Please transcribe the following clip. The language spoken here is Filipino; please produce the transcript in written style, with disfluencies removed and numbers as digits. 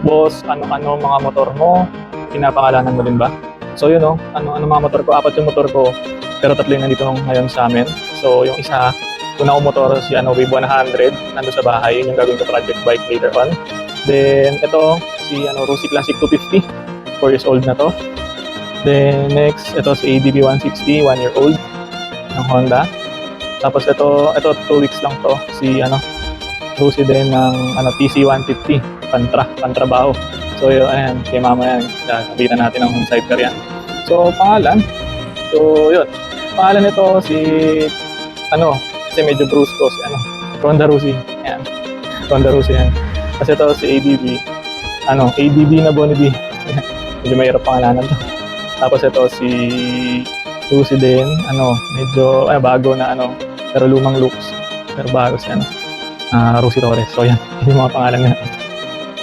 Boss, ano-ano mga motor mo? Pinapangalanan mo din ba? So yun no, ano mga motor ko, 4 yung motor ko, pero 3 yung nandito ngayon sa amin. So yung isa, una kong motor si Wave 100, nandun sa bahay, yun yung gagawin ko project bike later on. Then ito, si Rusi Classic 250, 4 years old na to. Then next, ito si ADB 160, 1 year old, ng Honda. Tapos ito 2 weeks lang to, si Rusi din ng TC 150, pantrabaho. So yun, ayan, kay mama yan. Sabitan natin ng home sidecar yan. So, pangalan. So, yun. Pangalan nito si, kasi medyo brusco, si Ronda Rusi. Ayan. Ronda Rusi yan. Kasi ito si ADB. ADB na Bonneby. Medyo mahirap pangalanan to. Tapos ito si Rusi din. Medyo, bago na pero lumang looks. Pero bago si Rusi Torres. So, yan. Yung mga pangalan nga.